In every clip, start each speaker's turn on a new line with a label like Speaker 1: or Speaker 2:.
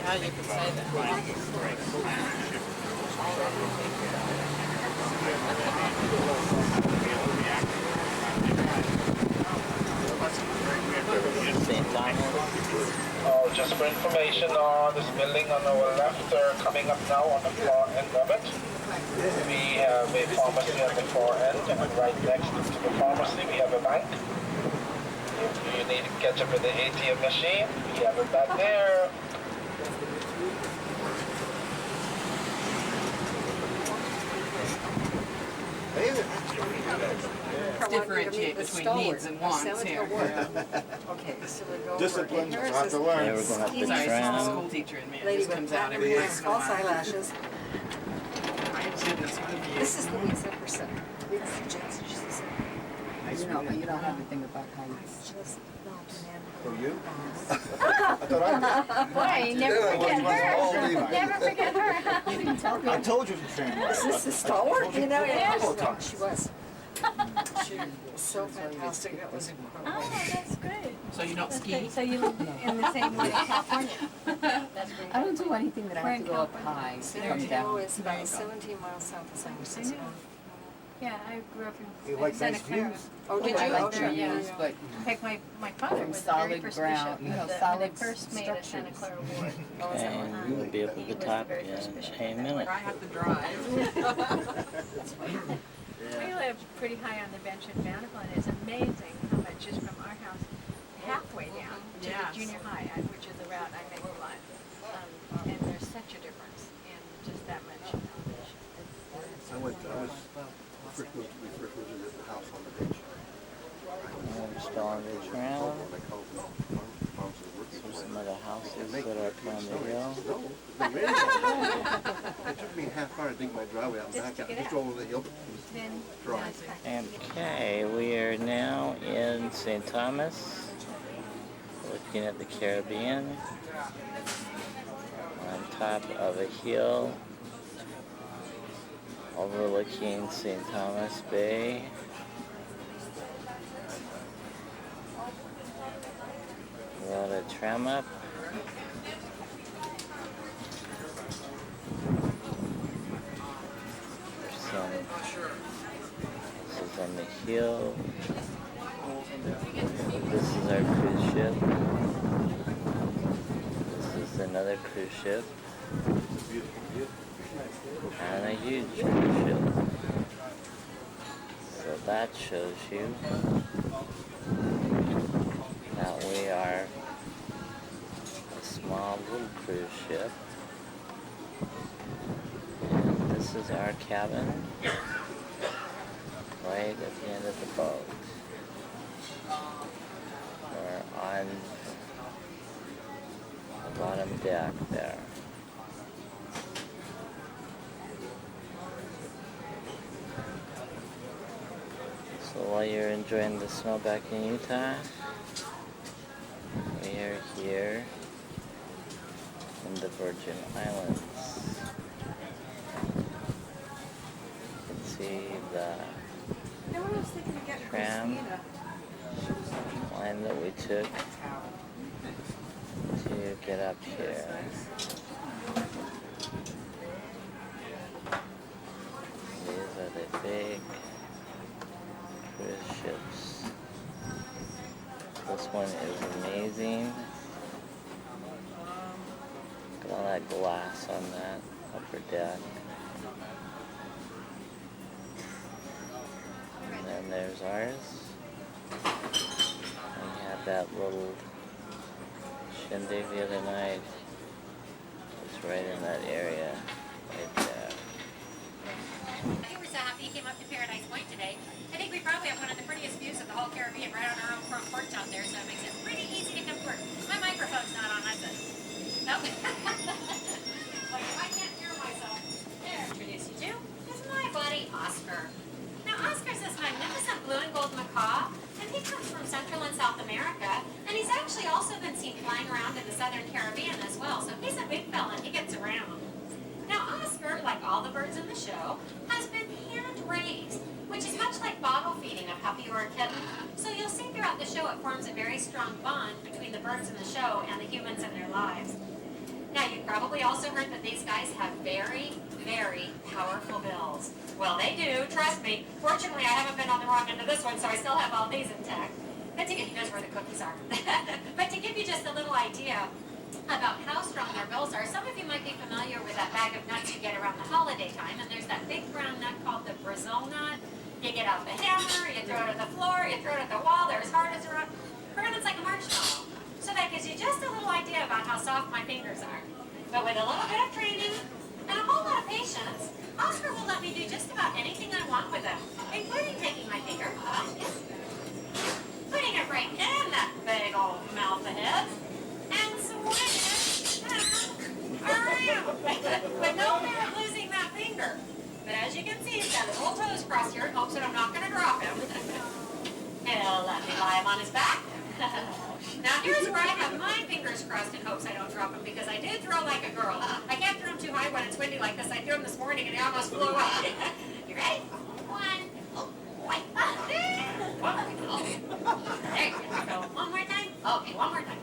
Speaker 1: how you can say that.
Speaker 2: St. Thomas.
Speaker 3: Oh, just for information on this building on our left, coming up now on the far end of it. We have a pharmacy on the far end, and right next to the pharmacy we have a bank. If you need to catch up with the ATM machine, we have it back there.
Speaker 1: Differentiate between needs and wants here.
Speaker 4: Okay, so we go
Speaker 5: Discipline,
Speaker 4: over.
Speaker 5: have to
Speaker 2: They
Speaker 5: learn.
Speaker 2: were going up the
Speaker 1: Sorry, it's the
Speaker 2: tram.
Speaker 1: school teacher in me. It
Speaker 4: Lady
Speaker 1: just
Speaker 4: with
Speaker 1: comes out
Speaker 4: platinum
Speaker 1: every
Speaker 4: hair,
Speaker 1: once in a
Speaker 4: false
Speaker 1: while.
Speaker 4: eyelashes.
Speaker 1: My goodness, what have you?
Speaker 4: This is Louise Epperson. It's Jensen. She's
Speaker 6: You don't have to think about how you.
Speaker 4: just not man.
Speaker 5: Who, you? I thought I did.
Speaker 7: Boy, never forget her.
Speaker 5: Yeah.
Speaker 7: Never forget her.
Speaker 6: You didn't tell me.
Speaker 5: I told you to train.
Speaker 4: Is this the stalwart? You know,
Speaker 5: A couple of
Speaker 4: yeah.
Speaker 5: times.
Speaker 4: She was. She was so fantastic. That was incredible.
Speaker 7: Oh, that's great.
Speaker 1: So you don't
Speaker 7: That's
Speaker 1: ski?
Speaker 7: great. So you live in the same way in California. That's great.
Speaker 6: I don't do anything that I
Speaker 7: We're
Speaker 6: have
Speaker 7: in
Speaker 6: to go up
Speaker 7: California.
Speaker 6: high,
Speaker 4: San
Speaker 6: come
Speaker 4: Diego
Speaker 6: down.
Speaker 4: is about 17 miles south of San Francisco.
Speaker 7: Yeah, I grew up
Speaker 5: You
Speaker 7: in
Speaker 5: like
Speaker 7: Santa
Speaker 5: nice
Speaker 7: Clara.
Speaker 5: views?
Speaker 4: Oh, did
Speaker 6: I
Speaker 4: you?
Speaker 6: like
Speaker 4: Okay,
Speaker 6: your
Speaker 4: yeah,
Speaker 6: views,
Speaker 4: yeah.
Speaker 6: but
Speaker 7: In fact, my father
Speaker 6: From
Speaker 7: was the very
Speaker 6: solid
Speaker 7: first
Speaker 6: ground,
Speaker 7: bishop
Speaker 6: you know,
Speaker 7: when they
Speaker 6: solid
Speaker 7: first made a Santa
Speaker 6: structures.
Speaker 7: Clara ward.
Speaker 2: And you will be able
Speaker 7: He
Speaker 2: to
Speaker 7: was
Speaker 2: talk
Speaker 7: the very
Speaker 2: in
Speaker 7: first bishop
Speaker 2: a
Speaker 7: of that
Speaker 2: minute.
Speaker 1: I have to drive.
Speaker 7: We live pretty high on the bench in Bountiful, and it's amazing how much just from our house halfway down to
Speaker 1: Yes.
Speaker 7: the junior high, which is the route I make a lot. And there's such a difference in just that much elevation.
Speaker 5: We first visited the house on the beach.
Speaker 2: I'm still on the tram. There's some other houses that are up on the hill.
Speaker 5: No, it's been raining. It took me a half hour to dig my driveway out and back out, just over the hill.
Speaker 7: Then
Speaker 5: Dry.
Speaker 7: it's fine.
Speaker 2: Okay, we are now in St. Thomas, looking at the Caribbean, on top of a hill, overlooking St. Thomas Bay. Rode a tram up. This is on the hill. This is our cruise ship. This is another cruise ship. And a huge cruise ship. So that shows you that we are a small little cruise ship. And this is our cabin right at the end of the boat. We're on the bottom deck there. So while you're enjoying the snow back in Utah, we are here in the Virgin Islands. You can see the tram line that we took to get up here. These are the big cruise ships. This one is amazing. Look at all that glass on that upper deck. And then there's ours. And we had that little shindig the other night. It's right in that area, right there.
Speaker 8: I think we're so happy you came up to Paradise Point today. I think we probably have one of the prettiest views of the whole Caribbean right on our own front porch out there, so it makes it pretty easy to come to work. My microphone's not on, that's it. Nope. Well, I can't hear myself. There, introduce you to is my buddy Oscar. Now, Oscar's this magnificent blue and gold macaw, and he comes from Central and South America, and he's actually also been seen flying around in the Southern Caribbean as well, so he's a big fella and he gets around. Now, Oscar, like all the birds in the show, has been hand-raised, which is much like bottle feeding a puppy or a kitten. So you'll see throughout the show it forms a very strong bond between the birds in the show and the humans in their lives. Now, you probably also heard that these guys have very, very powerful bills. Well, they do, trust me. Fortunately, I haven't been on the wrong end of this one, so I still have all these intact. Good to get you knows where the cookies are. But to give you just a little idea about how strong their bills are, some of you might be familiar with that bag of nuts you get around the holiday time, and there's that big brown nut called the Brazil nut. You get out the hammer, you throw it at the floor, you throw it at the wall, they're as hard as a rock. Pretty much like a marshmallow. So that gives you just a little idea about how soft my fingers are. But with a little bit of training and a whole lot of patience, Oscar will let me do just about anything I want with them, including taking my finger, putting it right in that big old mouth of his, and swinging it around. With no fear of losing that finger. But as you can see, he's got his little toes crossed here in hopes that I'm not going to drop him. He'll let me lie him on his back. Now here's where I have my fingers crossed in hopes I don't drop them, because I do throw like a girl. I can't throw them too high when it's windy like this. I threw them this morning and they almost flew away. You ready? One. Wait. There you go. One more time? Okay, one more time.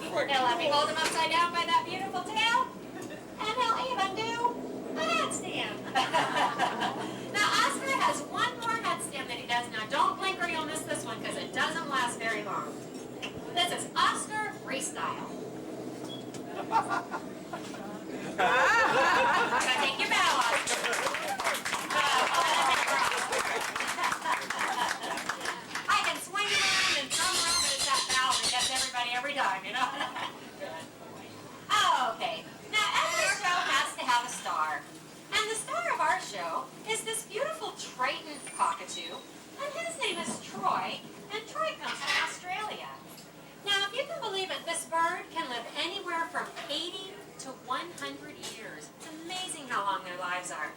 Speaker 8: He'll let me hold him upside down by that beautiful tail. And he'll even do a headstand. Now Oscar has one more headstand that he does. Now don't blink or you'll miss this one because it doesn't last very long. This is Oscar Freestyle. Gotta take your bow, Oscar. I can swing around and drum around, but it's that bow that gets everybody every time, you know? Okay. Now every show has to have a star. And the star of our show is this beautiful Triton cockatoo, and his name is Troy, and Troy comes from Australia. Now, if you can believe it, this bird can live anywhere from 80 to 100 years. It's amazing how long their lives are.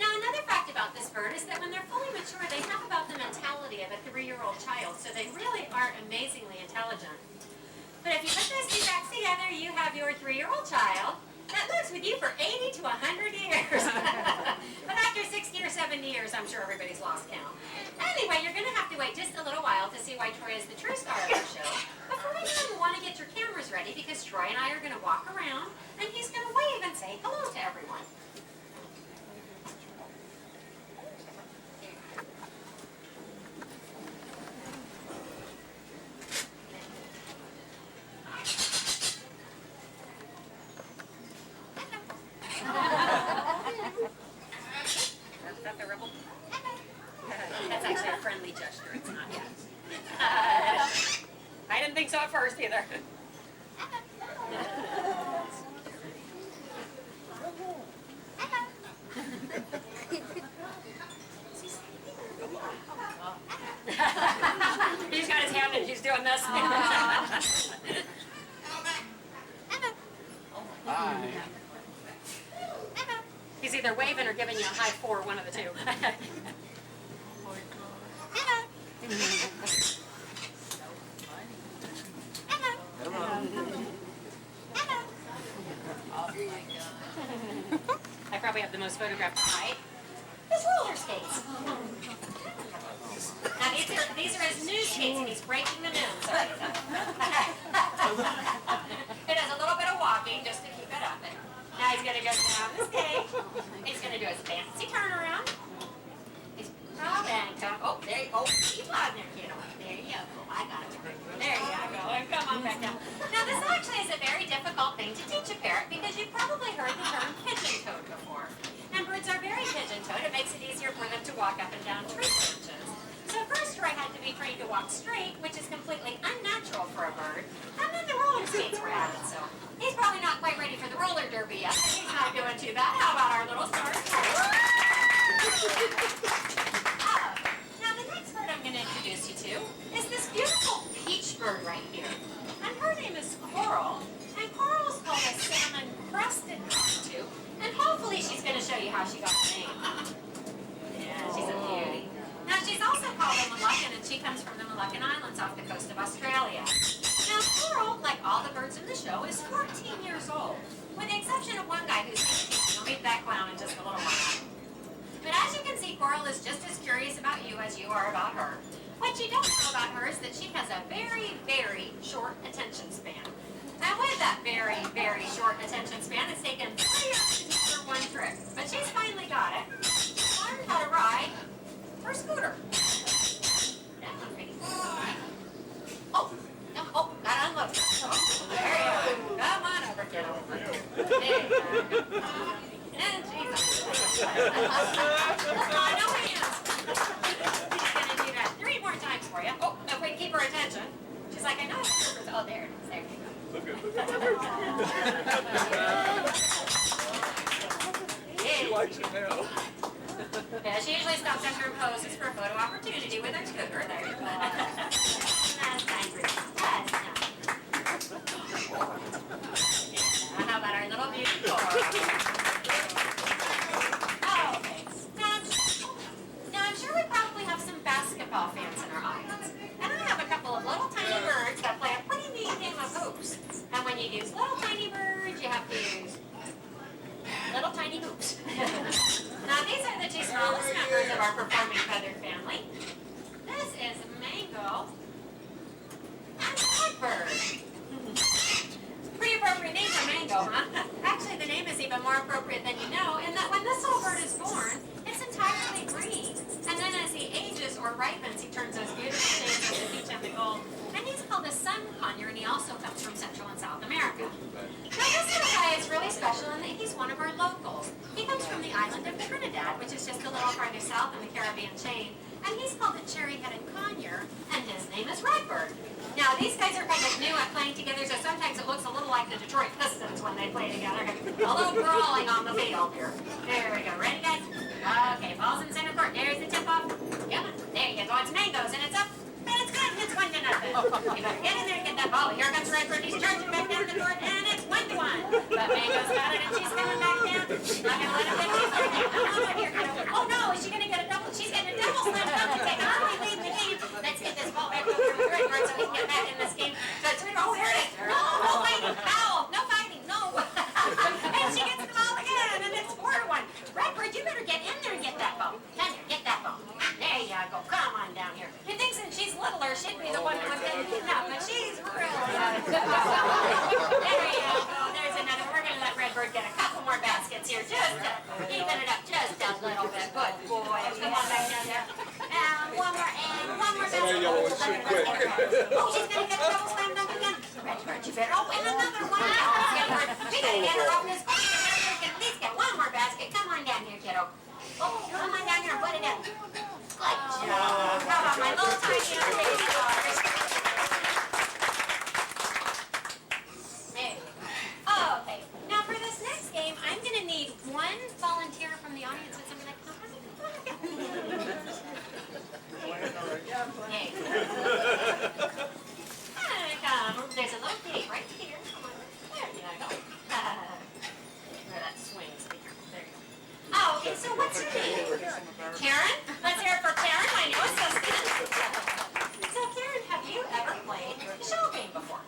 Speaker 8: Now, another fact about this bird is that when they're fully mature, they have about the mentality of a 3-year-old child, so they really are amazingly intelligent. But if you put those two facts together, you have your 3-year-old child that lives with you for 80 to 100 years. But after 60 or 70 years, I'm sure everybody's lost count. Anyway, you're going to have to wait just a little while to see why Troy is the true star of our show. But for right now, you want to get your cameras ready because Troy and I are going to walk around, and he's going to wave and say hello to everyone. That's actually a friendly gesture, it's not yet. I didn't think so at first either. He's got his hand and he's doing this. He's either waving or giving you a high 4, one of the two. I probably have the most photographed height. His roller skates. Now these are his new skates, and he's breaking them in. So it does a little bit of walking just to keep it up. And now he's going to go down the stage. He's going to do his fancy turnaround. He's proud and come. Oh, there you go. Keep on there, kiddo. There you go. I got it. There you go. And come on back down. Now this actually is a very difficult thing to teach a parrot because you've probably heard the term pigeon-toed before. And birds are very pigeon-toed. It makes it easier for them to walk up and down tree branches. So first Troy had to be trained to walk straight, which is completely unnatural for a bird. And then the roller skates were added, so he's probably not quite ready for the roller derby yet, but he's not doing too bad. How about our little star? Now the next bird I'm going to introduce you to is this beautiful peach bird right here. And her name is Coral, and Coral's called a salmon-crested cockatoo, and hopefully she's going to show you how she got the name. Yeah, she's a beauty. Now she's also called a Moluccan, and she comes from the Moluccan Islands off the coast of Australia. Now Coral, like all the birds in the show, is 14 years old, with the exception of one guy who's 16. You'll meet that clown in just a little while. But as you can see, Coral is just as curious about you as you are about her. What you don't know about her is that she has a very, very short attention span. And with that very very short attention span. It's taken 3 hours to teach her one trick. But she's finally got it. Learned how to ride her scooter. That one's pretty cool. Oh, gotta unload. There you go. Come on over, kiddo. There you go. And Jesus. No hands. She's gonna do that 3 more times for you. Oh, if we keep her attention. She's like, I know it's her. Oh, there it is. There you go.
Speaker 1: She likes it now.
Speaker 8: Yeah, she usually stops after and poses for a photo opportunity with her scooter. There you go. That's nice. That's nice. Yeah, how about our little beauty floor? Oh, okay. Now, I'm sure we probably have some basketball fans in our audience. And I have a couple of little tiny birds that play a pretty neat game of hoops. And when you use little tiny birds, you have to use little tiny hoops. Now, these are the 2 smallest members of our performing feathered family. This is Mango and Blackbird. Pretty appropriate name for Mango, huh? Actually, the name is even more appropriate than you know, in that when this little bird is born, it's entirely green. And then as he ages or ripens, he turns those beautiful shades of the peach and the gold. And he's called a sun conure, and he also comes from Central and South America. Now, this little guy is really special in that he's one of our locals. He comes from the island of Trinidad, which is just a little farther south in the Caribbean chain. And he's called a cherry-headed conure, and his name is Redbird. Now, these guys are kind of new at playing together, so sometimes it looks a little like the Detroit Pistons when they play together. A little brawling on the field here. There we go. Ready, guys? Okay, ball's in center court. There's the tip-off. Come on. There you go. It's Mango's, and it's up. And it's good. It's 1-0. You better get in there and get that ball. Here comes Redbird. He's charging back down the court, and it's 1-1. But Mango's got it, and she's coming back down. She's not going to let him get too far down. Oh, no. Is she going to get a double? She's getting a double slam dunk to take on. We lead the game. Let's get this ball back over to Redbird so we can get back in this game. So it's oh, here it is. No fighting. Foul. No fighting. No. And she gets the ball again, and it's 4-1. Redbird, you better get in there and get that ball. Come here, get that ball. There you go. Come on down here. You think since she's littler, she'd be the one who would get beaten up, but she's really There you go. There's another. We're going to let Redbird get a couple more baskets here, just to even it up just a little bit. Good boy. Come on back down there. And one more basket. Oh, she's going to get a double slam dunk again. Redbird, you better. Oh, and another one. We got to get her off this court. We can at least get one more basket. Come on down here, kiddo. Oh, come on down here and put it in. Good job. How about my little tiny baby daughters? There. Okay. Now for this next game, I'm going to need one volunteer from the audience with something like there's a little gate right here. Come on. There you go. Where that swings. Be careful. There you go. Oh, okay, so what's your name? Karen? Let's hear it for Karen, my new assistant. So Karen, have you ever played the shell game before?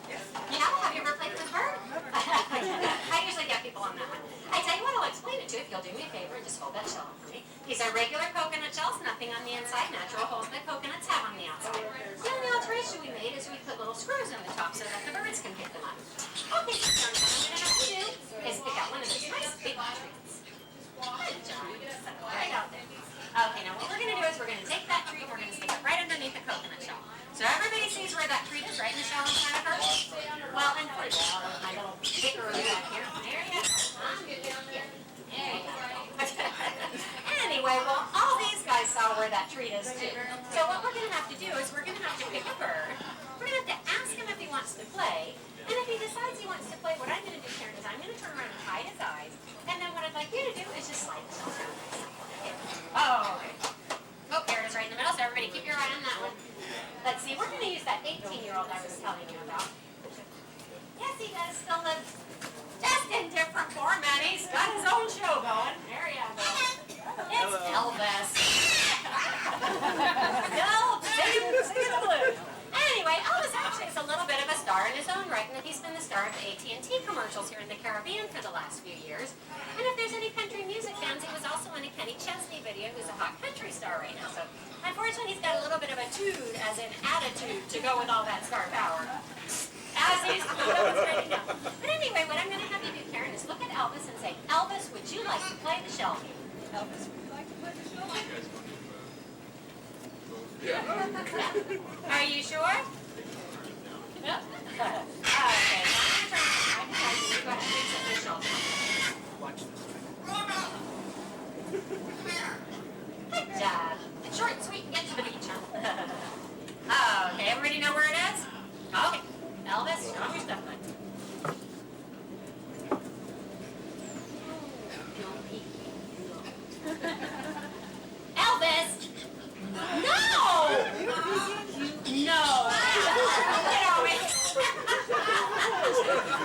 Speaker 8: Yes. You know, have you ever played with her? I usually get people on that one. I tell you what, I'll explain it to you if you'll do me a favor and just hold that shell up for me. These are regular coconut shells, nothing on the inside, natural holes that coconuts have on the outside. The only alteration we made is we put little screws in the top so that the birds can pick them up. Okay, so Karen, what I'm going to have to do is pick out one of those nice big treats. Good job. Set it right out there. Okay, now what we're going to do is we're going to take that treat and we're going to stick it right underneath the coconut shell. So everybody sees where that treat is, right in the shell in front of her? Well, and put it down with my little bigger back here. There you go. Yeah. There you go. Anyway, well, all these guys saw where that treat is too. So what we're going to have to do is we're going to have to pick a bird. We're going to have to ask him if he wants to play. And if he decides he wants to play, what I'm going to do, Karen, is I'm going to turn around and hide his eyes. And then what I'd like you to do is just slide the shell down. Oh, okay. Oh, there it is right in the middle, so everybody keep your eye on that one. Let's see, we're going to use that 18-year-old I was telling you about. Yes, he does still live, just in different format. He's got his own show going. There you go. It's Elvis. Sing the blues. Anyway, Elvis actually is a little bit of a star in his own right, and he's been the star of the AT&T commercials here in the Caribbean for the last few years. And if there's any country music fans, he was also in a Kenny Chesney video, who's a hot country star right now. So unfortunately, he's got a little bit of a tude, as in attitude, to go with all that star power. As he's demonstrating now. But anyway, you like to play the shell game?
Speaker 7: Elvis, would you like to play the show?
Speaker 8: Yeah. Are you sure? Yep. Okay, now I'm gonna turn I can tell you, go ahead, reach the shell game.
Speaker 3: Watch this.
Speaker 8: Good job. It's short and sweet and get to the beach, huh? Okay, everybody know where it is? Okay. Elvis, show me your stuff, bud. Elvis! No! No! Get over it.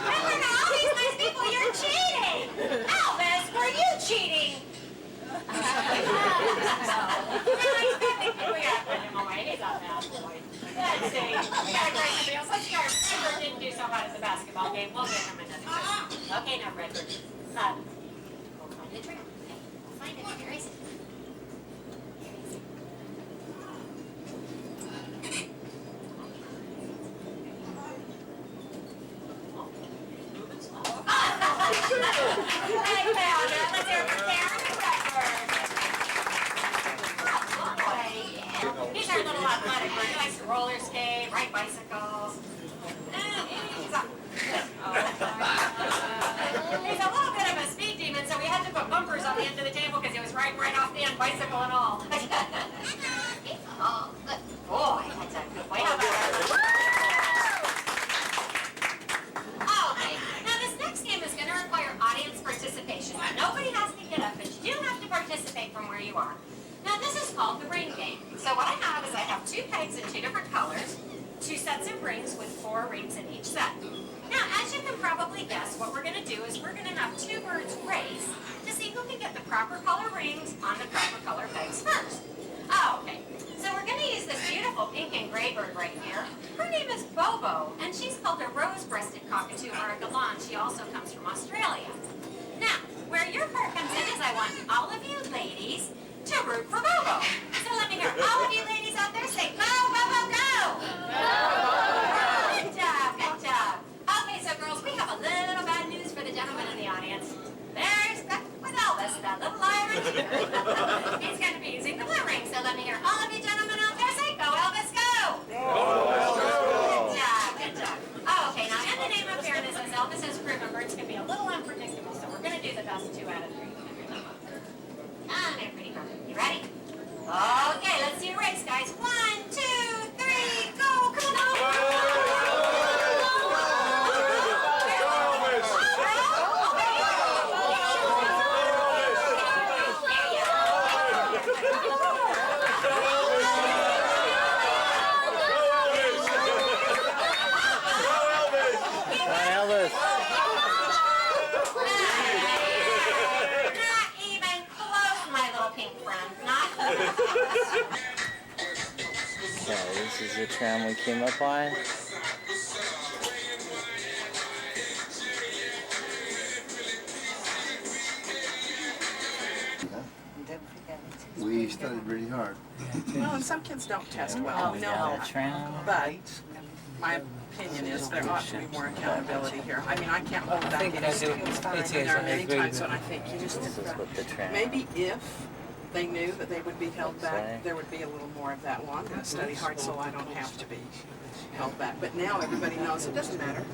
Speaker 8: Remember, all these nice people, you're cheating! Elvis, were you cheating? Let's see. We gotta grade somebody else. Let's see, our Redbird didn't do so hot at the basketball game. We'll give him another one. Okay, now, Redbird. Go find the trail. Okay, we'll find it. Here is it. Here is it. Moving slow. I found it. Let's hear it for Karen and Redbird. He's our little athletic bird. He likes to roller skate, ride bicycles. He's a little bit of a speed demon, so we had to put bumpers on the end of the table because he was riding right off the end, bicycle and all. Oh, good boy. That's a good boy. How about okay. Now this next game is going to require audience participation. Now, nobody has to get up, but you do have to participate from where you are. Now this is called the ring game. So what I have is I have 2 pegs in 2 different colors, 2 sets of rings with 4 rings in each set. Now as you can probably guess, what we're going to do is we're going to have 2 birds race to see who can get the proper color rings on the proper color pegs first. Oh, okay. So we're going to use this beautiful pink and gray bird right here. Her name is Bobo, and she's called a rose-breasted cockatoo or a galan. She also comes from Australia. Now, where your part comes in is I want all of you ladies to root for Bobo. So let me hear all of you ladies out there say, go, Bobo, go! Good job, good job. Okay, so girls, we have a little bad news for the gentleman in the audience. They're stuck with Elvis, that little Irish. He's going to be using the blue ring, so let me hear all of you gentlemen out there say, go, Elvis, go! Good job, good job. Oh, okay, now in the name of fairness, as Elvis has proven, birds can be a little unpredictable, so we're going to do the best 2 out of 3. Come here, pretty girl. You ready? Okay, let's see a race, guys. 1, 2, 3, go! Come on!
Speaker 2: Elvis.
Speaker 8: Not even close, my little pink friend. Not
Speaker 2: So this is the tram we came up on.
Speaker 5: We studied really hard.
Speaker 4: Well, and some kids don't test well, we know
Speaker 2: Down the
Speaker 4: that.
Speaker 2: tram.
Speaker 4: But my opinion is there ought to be more accountability here. I mean, I can't hold back any students. And there are many times when I think you just,
Speaker 2: This is what the tram.
Speaker 4: maybe if they knew that they would be held back, there would be a little more of that. Well, I'm going to study hard so I don't have to be held back. But now everybody knows it doesn't matter.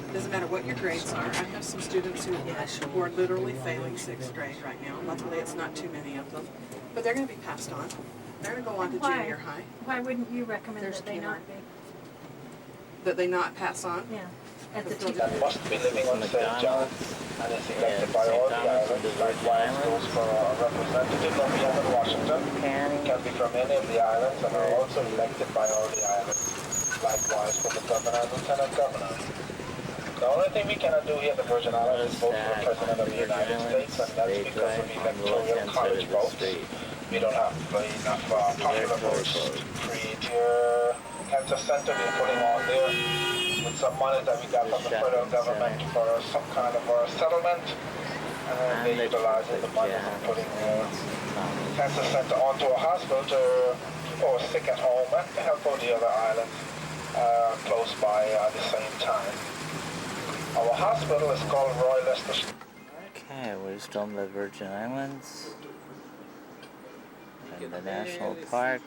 Speaker 4: It doesn't matter what your grades are. I have some students who are literally failing 6th grade right now. Luckily, it's not too many of them. But they're going to be passed on. They're going to go on to
Speaker 7: Why?
Speaker 4: junior high.
Speaker 7: Why wouldn't you recommend
Speaker 4: There's
Speaker 7: that they
Speaker 4: Kmart.
Speaker 7: not be?
Speaker 4: That they not pass on.
Speaker 7: Yeah, at the
Speaker 4: Still
Speaker 7: teacher.
Speaker 3: That must be living on St. John and is elected by all the islands, likewise goes for a representative of the island Washington. Can be from any of the islands and are also elected by all the islands, likewise for the governor and lieutenant governor. The only thing we cannot do here in the Virgin Islands is vote for the President of the United States, and that's because of electoral college votes. We don't have enough popular votes to create your cancer center we're putting on there with some money that we got from the federal government for some kind of a settlement, and they're utilizing the money and putting the cancer center onto a hospital to people who are sick at home and to help all the other islands close by at the same time. Our hospital is called Roy Leicester.
Speaker 2: Okay, we're still in the Virgin Islands and the national park.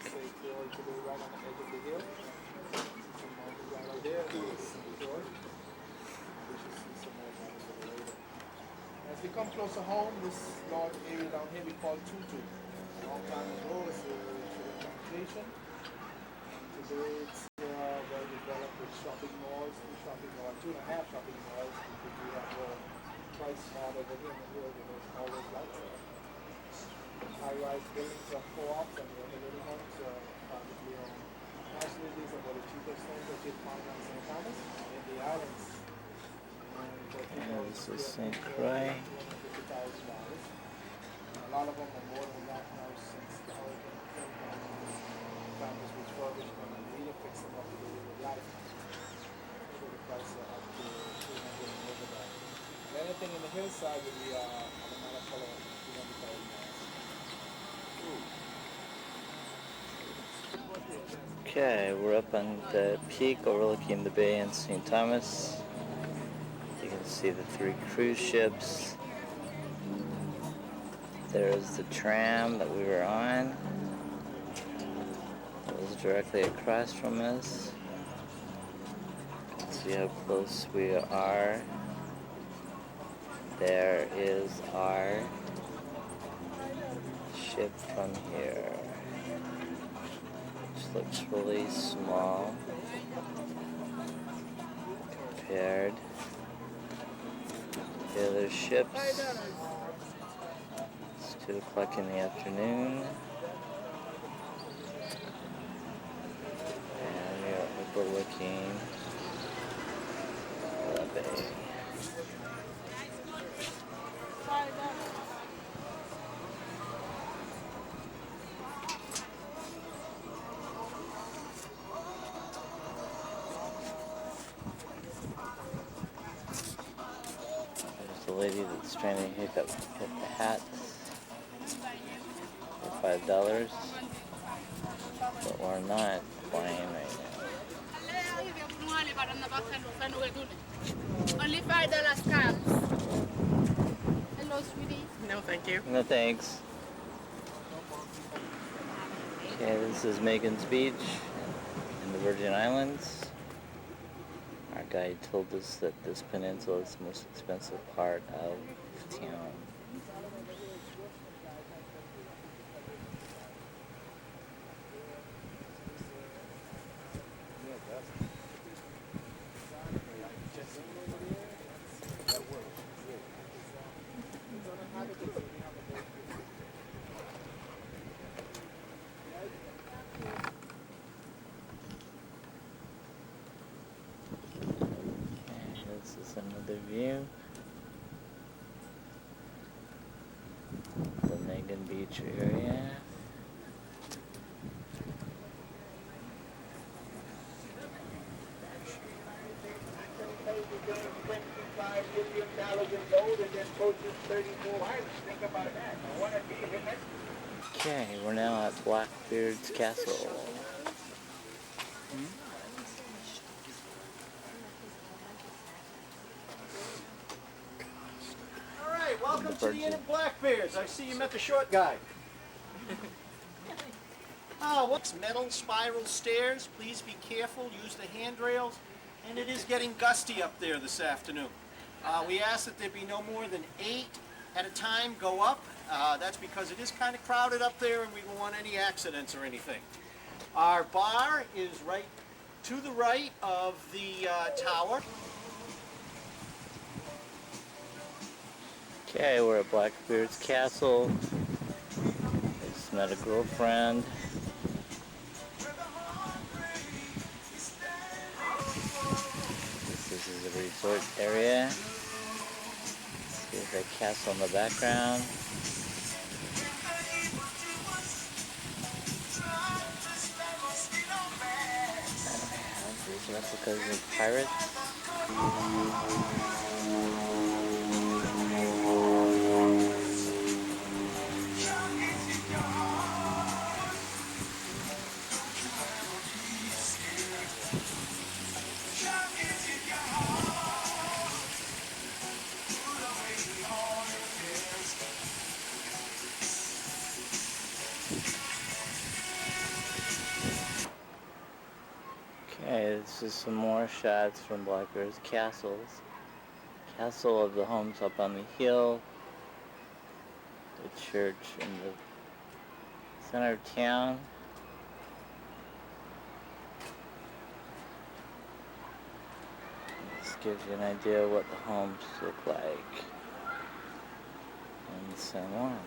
Speaker 3: As we come closer home, this large area down here we call Tutu. A long time ago, it was a plantation. Today it's well developed with shopping malls, 2.5 shopping malls. Because we have quite small over here in the hill, there's always lights. High-rise buildings of co-ops and the other little homes are privately owned. Actually, these are one of the cheapest homes that you'd find on St. Thomas in the islands.
Speaker 2: And this is St. Croix.
Speaker 3: A lot of them are more than that now since the hurricane families refurbished them and really fixed them up to do with life. So the price are up to 200 and over that. Anything in the hillside will be on a matter color $200,000.
Speaker 2: Okay, we're up on the peak overlooking the bay in St. Thomas. You can see the 3 cruise ships. There's the tram that we were on. It was directly across from us. See how close we are. There is our ship from here. Which looks really small compared to the other ships. It's 2 o'clock in the afternoon. And we are overlooking the bay. There's the lady that's trying to hit the hat for $5, but we're not flying right now.
Speaker 9: Only $5 caps. Hello, sweetie.
Speaker 4: No, thank you.
Speaker 2: No thanks. Okay, this is Megan's Beach in the Virgin Islands. Our guide told us that this peninsula is the most expensive part of town. This is another view. The Megan Beach area. Okay, we're now at Blackbeard's Castle.
Speaker 5: All right, welcome to the Inn at Blackbeard's. I see you met the short guy. What's metal spiral stairs? Please be careful, use the handrails. And it is getting gusty up there this afternoon. We ask that there be no more than 8 at a time go up. That's because it is kind of crowded up there and we don't want any accidents or anything. Our bar is right to the right of the tower.
Speaker 2: Okay, we're at Blackbeard's Castle. Just met a girlfriend. This is a resort area. See the castle in the background. These replicas of pirates. is some more shots from Blackbeard's castles. Castle of the homes up on the hill. The church in the center of town. This gives you an idea of what the homes look like in San Juan.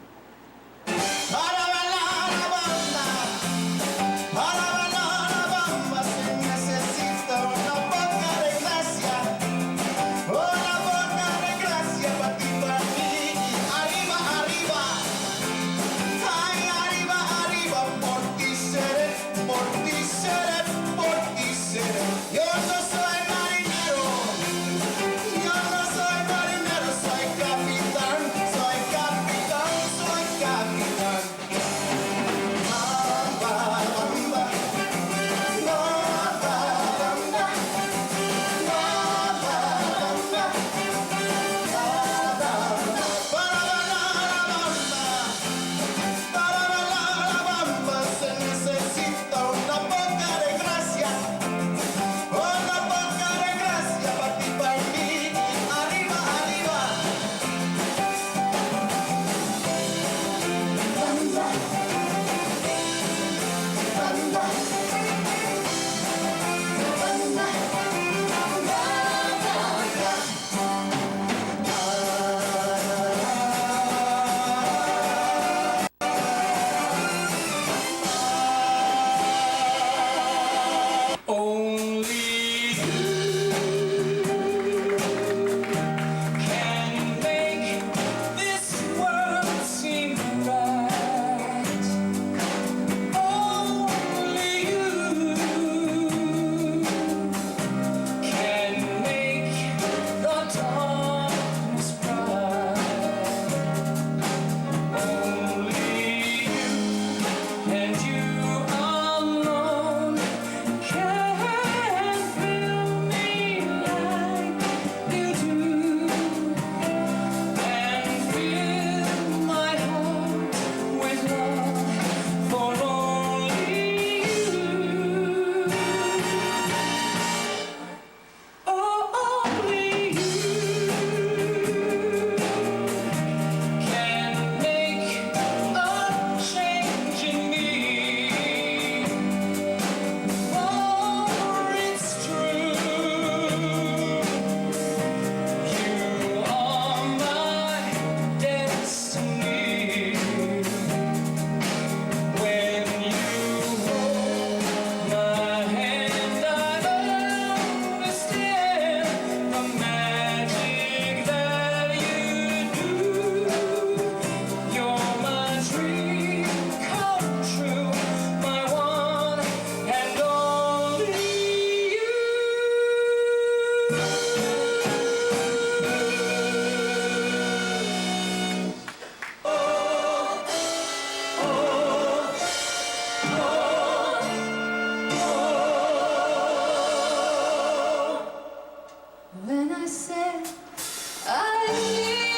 Speaker 10: When I said I need